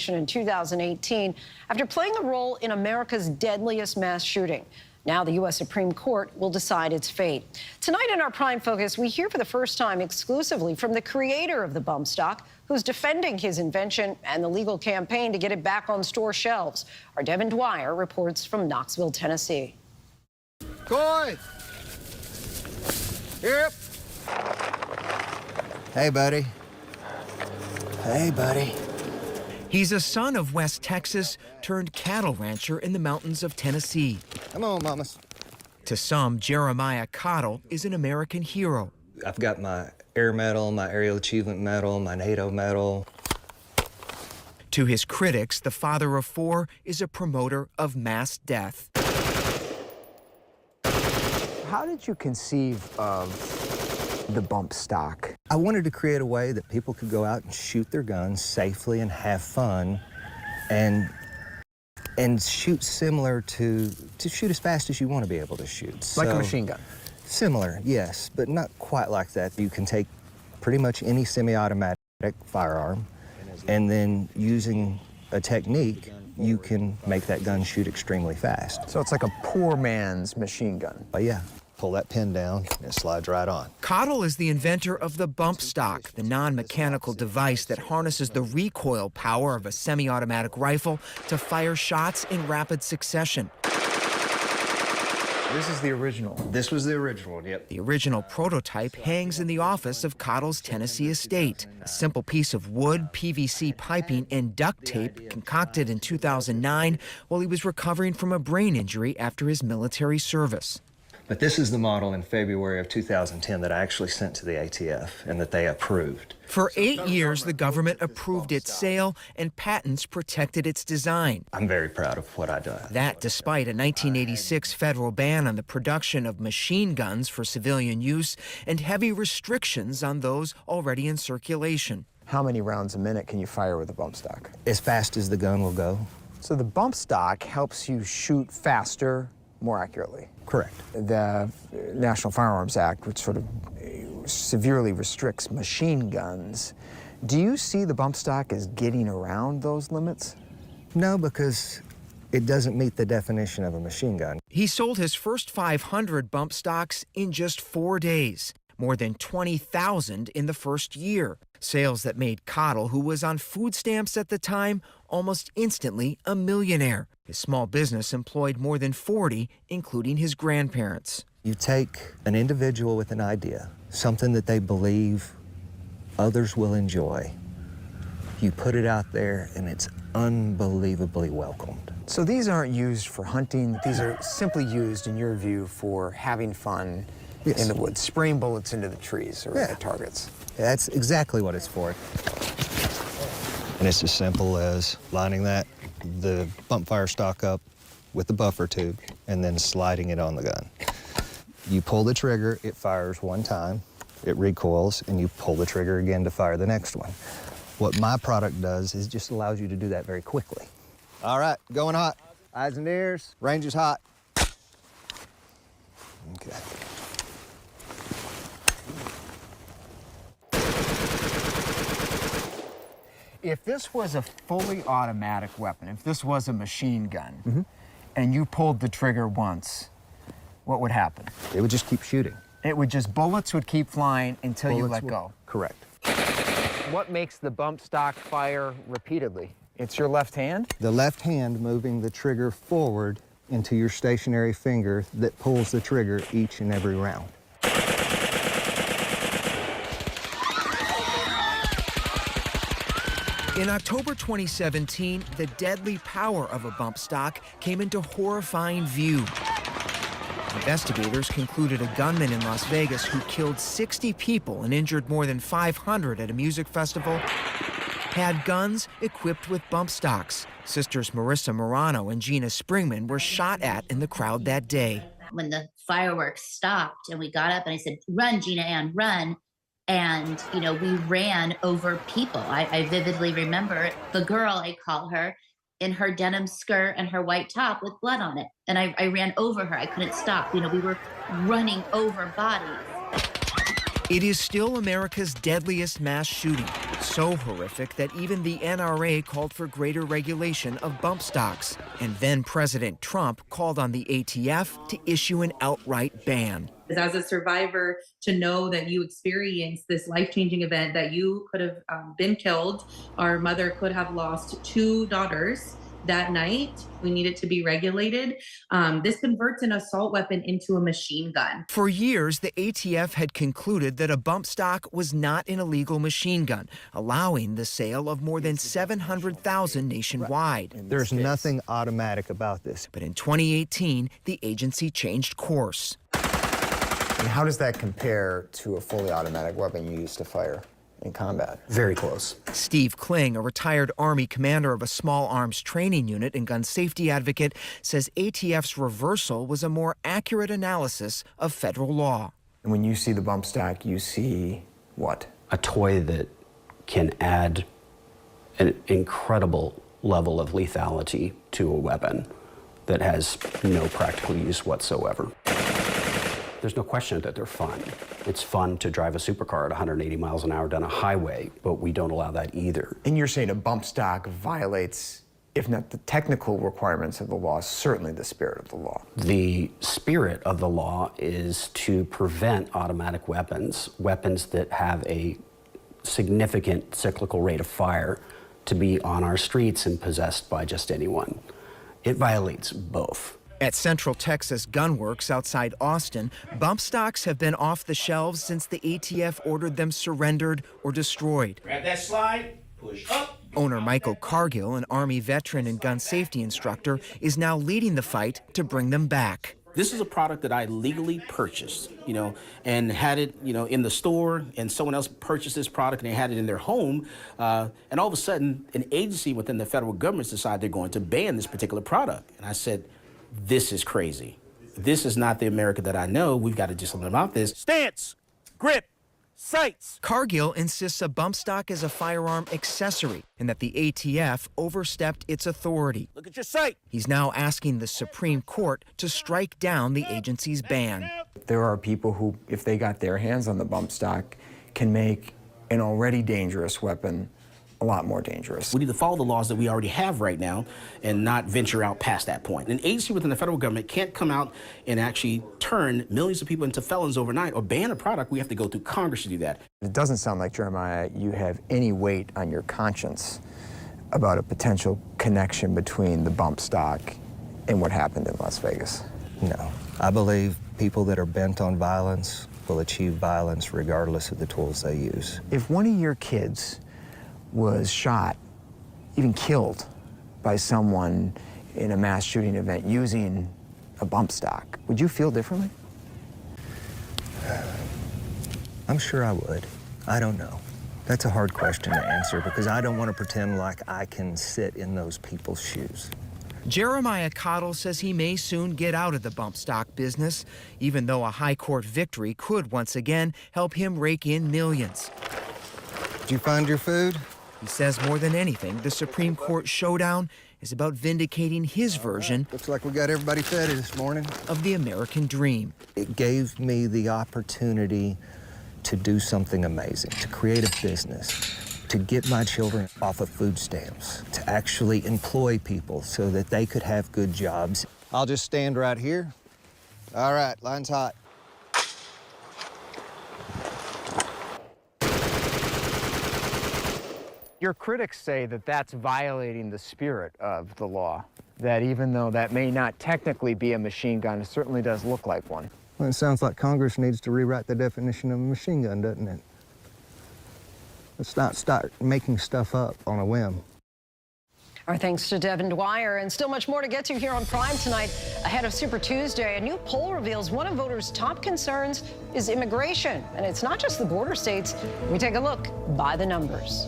conviction in 2018 after playing a role in America's deadliest mass shooting. Now the U.S. Supreme Court will decide its fate. Tonight in our Prime Focus, we hear for the first time exclusively from the creator of the Bumpstock, who's defending his invention and the legal campaign to get it back on store shelves. Our Devin Dwyer reports from Knoxville, Tennessee. Coy! Yep. Hey, buddy. Hey, buddy. He's a son of West Texas turned cattle rancher in the mountains of Tennessee. Come on, mamas. To some, Jeremiah Cottle is an American hero. I've got my Air Medal, my Aerial Achievement Medal, my NATO Medal. To his critics, the father of four is a promoter of mass death. How did you conceive of the Bumpstock? I wanted to create a way that people could go out and shoot their guns safely and have fun and shoot similar to shoot as fast as you want to be able to shoot. Like a machine gun? Similar, yes, but not quite like that. You can take pretty much any semi-automatic firearm, and then using a technique, you can make that gun shoot extremely fast. So it's like a poor man's machine gun? Yeah. Pull that pin down, and it slides right on. Cottle is the inventor of the Bumpstock, the non-mechanical device that harnesses the recoil power of a semi-automatic rifle to fire shots in rapid succession. This is the original. This was the original, yep. The original prototype hangs in the office of Cottle's Tennessee estate. A simple piece of wood, PVC piping, and duct tape concocted in 2009 while he was recovering from a brain injury after his military service. But this is the model in February of 2010 that I actually sent to the ATF and that they approved. For 8 years, the government approved its sale and patents protected its design. I'm very proud of what I've done. That despite a 1986 federal ban on the production of machine guns for civilian use and heavy restrictions on those already in circulation. How many rounds a minute can you fire with a Bumpstock? As fast as the gun will go. So the Bumpstock helps you shoot faster, more accurately? Correct. The National Firearms Act, which sort of severely restricts machine guns, do you see the Bumpstock as getting around those limits? No, because it doesn't meet the definition of a machine gun. He sold his first 500 Bumpstocks in just 4 days, more than 20,000 in the first year. Sales that made Cottle, who was on food stamps at the time, almost instantly a millionaire. His small business employed more than 40, including his grandparents. You take an individual with an idea, something that they believe others will enjoy. You put it out there, and it's unbelievably welcomed. So these aren't used for hunting. These are simply used, in your view, for having fun in the woods, spraying bullets into the trees or at targets. That's exactly what it's for. And it's as simple as lining the bump fire stock up with the buffer tube and then sliding it on the gun. You pull the trigger, it fires one time, it recoils, and you pull the trigger again to fire the next one. What my product does is just allows you to do that very quickly. All right, going hot. Eyes and ears, range is hot. Okay. If this was a fully automatic weapon, if this was a machine gun, and you pulled the trigger once, what would happen? It would just keep shooting. It would just, bullets would keep flying until you let go. Correct. What makes the Bumpstock fire repeatedly? It's your left hand? The left hand moving the trigger forward into your stationary finger that pulls the trigger each and every round. In October 2017, the deadly power of a Bumpstock came into horrifying view. Investigators concluded a gunman in Las Vegas who killed 60 people and injured more than 500 at a music festival had guns equipped with Bumpstocks. Sisters Marissa Morano and Gina Springman were shot at in the crowd that day. When the fireworks stopped and we got up and I said, "Run, Gina Ann, run." And, you know, we ran over people. I vividly remember the girl, I call her, in her denim skirt and her white top with blood on it. And I ran over her. I couldn't stop. You know, we were running over bodies. It is still America's deadliest mass shooting, so horrific that even the NRA called for greater regulation of bump stocks. And then President Trump called on the ATF to issue an outright ban. As a survivor, to know that you experienced this life-changing event, that you could have been killed. Our mother could have lost 2 daughters that night. We need it to be regulated. This converts an assault weapon into a machine gun. For years, the ATF had concluded that a bump stock was not an illegal machine gun, allowing the sale of more than 700,000 nationwide. There's nothing automatic about this. But in 2018, the agency changed course. And how does that compare to a fully automatic weapon you used to fire in combat? Very close. Steve Kling, a retired Army commander of a small arms training unit and gun safety advocate, says ATF's reversal was a more accurate analysis of federal law. And when you see the bump stock, you see what? A toy that can add an incredible level of lethality to a weapon that has no practical use whatsoever. There's no question that they're fun. It's fun to drive a supercar at 180 miles an hour down a highway, but we don't allow that either. And you're saying a bump stock violates, if not the technical requirements of the law, certainly the spirit of the law. The spirit of the law is to prevent automatic weapons, weapons that have a significant cyclical rate of fire, to be on our streets and possessed by just anyone. It violates both. At Central Texas Gun Works outside Austin, bump stocks have been off the shelves since the ATF ordered them surrendered or destroyed. Grab that slide, push up. Owner Michael Cargill, an Army veteran and gun safety instructor, is now leading the fight to bring them back. This is a product that I legally purchased, and had it, in the store, and someone else purchased this product and they had it in their home, and all of a sudden, an agency within the federal government decided they're going to ban this particular product. And I said, this is crazy. This is not the America that I know. We've got to do something about this. Stance, grip, sights. Cargill insists a bump stock is a firearm accessory and that the ATF overstepped its authority. Look at your sight. He's now asking the Supreme Court to strike down the agency's ban. There are people who, if they got their hands on the bump stock, can make an already dangerous weapon a lot more dangerous. We need to follow the laws that we already have right now and not venture out past that point. An agency within the federal government can't come out and actually turn millions of people into felons overnight or ban a product. We have to go through Congress to do that. It doesn't sound like, Jeremiah, you have any weight on your conscience about a potential connection between the bump stock and what happened in Las Vegas. No. I believe people that are bent on violence will achieve violence regardless of the tools they use. If one of your kids was shot, even killed, by someone in a mass shooting event using a bump stock, would you feel differently? I'm sure I would. I don't know. That's a hard question to answer because I don't want to pretend like I can sit in those people's shoes. Jeremiah Cottle says he may soon get out of the bump stock business, even though a high court victory could once again help him rake in millions. Did you find your food? He says more than anything, the Supreme Court showdown is about vindicating his version. Looks like we got everybody fed this morning. Of the American dream. It gave me the opportunity to do something amazing, to create a business, to get my children off of food stamps, to actually employ people so that they could have good jobs. I'll just stand right here. All right, line's hot. Your critics say that that's violating the spirit of the law, that even though that may not technically be a machine gun, it certainly does look like one. Well, it sounds like Congress needs to rewrite the definition of a machine gun, doesn't it? Let's not start making stuff up on a whim. Our thanks to Devin Dwyer, and still much more to get to here on Prime tonight. Ahead of Super Tuesday, a new poll reveals one of voters' top concerns is immigration. And it's not just the border states. We take a look by the numbers.